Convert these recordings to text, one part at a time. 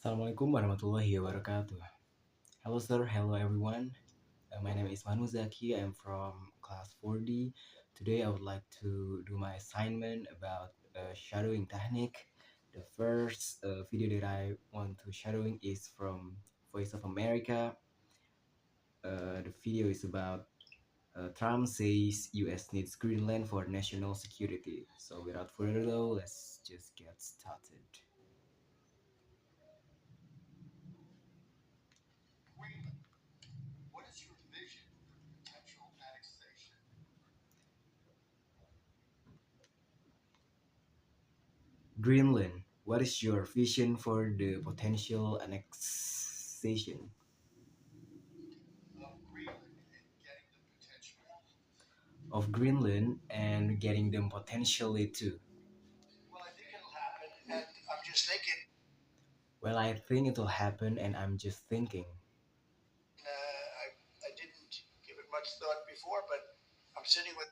Assalamualaikum warahmatullahi wabarakatuh. Hello sir, hello everyone. My name is Manu Zaki. I'm from class 4D. Today I would like to do my assignment about shadowing technique. The first video that I want to shadowing is from Voice of America. The video is about Trump says US needs Greenland for national security. So without further ado, let's just get started. What is your vision for potential annexation? Greenland, what is your vision for the potential annexation Of Greenland and getting the potential. of Greenland and getting them potentially too? Well, I think it'll happen, and I'm just thinking. Well, I think it'll happen, and I'm just thinking. I didn't give it much thought before, but I'm sitting with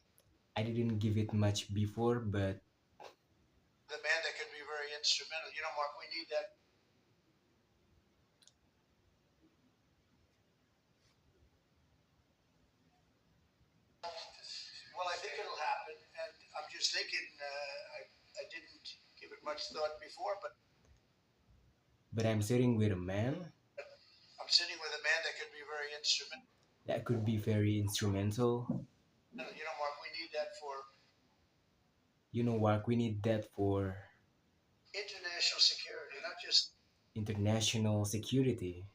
I didn't give it much before, but the man that can be very instrumental. You know, Mark, we need that. Well, I think it'll happen, and I'm just thinking. I didn't give it much thought before, but I'm sitting with a man I'm sitting with a man that can be very instrumental. that could be very instrumental. You know, Mark, we need that for You know what? We need that for international security, not just international security,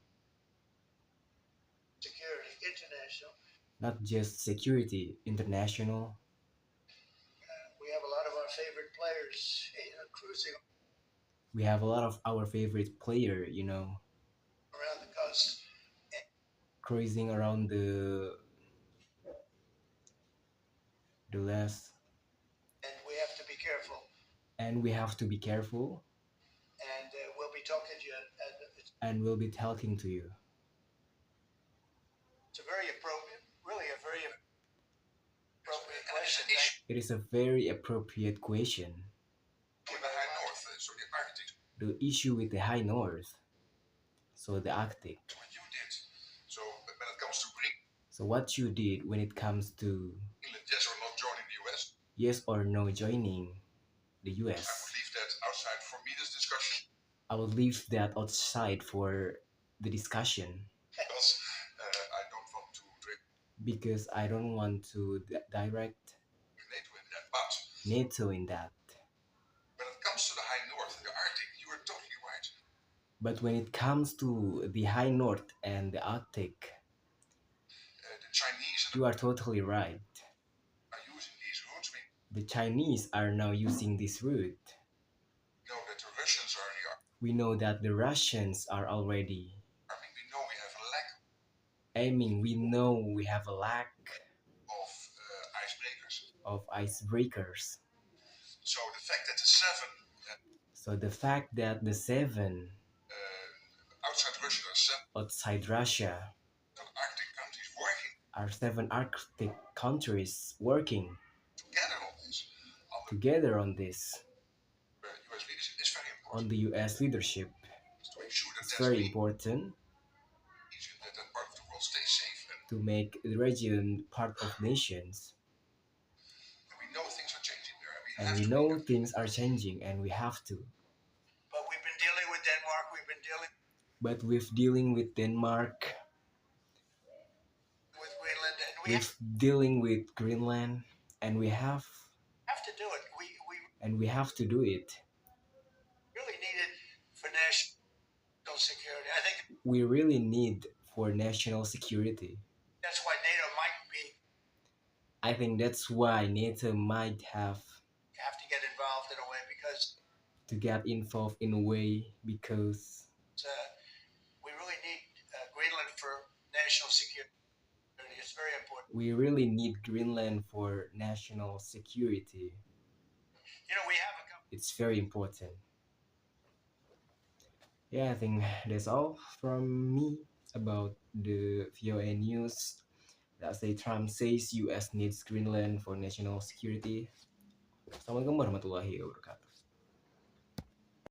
security, international. not just security, international. We have a lot of our favorite players, cruising We have a lot of our favorite player, around the coast. cruising around the last, And we have to be careful. and we have to be careful, And we'll be talking to you. and we'll be talking to you. It's a very appropriate, really a very appropriate question. It is a very appropriate question. With the high north, so the Arctic. The issue with the high north, so the Arctic. What you did. So when it comes to Greenland, So what you did when it comes to yes or not joining the US, yes or no joining the US. I would leave that outside for me, this discussion. I would leave that outside for the discussion Because I don't want to direct because I don't want to direct NATO in that. But NATO in that. when it comes to the high north, the Arctic, you are totally right. But when it comes to the high north and the Arctic, The Chinese you are totally right. are using these routes. The Chinese are now using this route. We know that the Russians are in the army. We know that the Russians are already We know we have a lack aiming. We know we have a lack of icebreakers. of icebreakers. So the fact that the seven So the fact that the seven outside Russia are seven outside Russia Arctic countries working are 7 Arctic countries working together on this, together on this, US leadership is very important. on the US leadership. To make sure that It's that's very being important easier that that part of the world stays safe. to make the region part of nations. And we know things are changing there. And we know things are changing and we have to. But we've been dealing with Denmark. We've been dealing But with dealing with Denmark, with Greenland, and we with dealing with Greenland, and we have have to do it. we have to do it. Really need it for national security. I think We really need for national security. that's why NATO might be I think that's why NATO might have to get involved in a way because to get involved in a way because we really need Greenland for national security. It's very important. we really need Greenland for national security. You know, we have a couple. It's very important. Yeah, I think that's all from me about the VOA news that say Trump says US needs Greenland for national security. Assalamualaikum warahmatullahi wabarakatuh.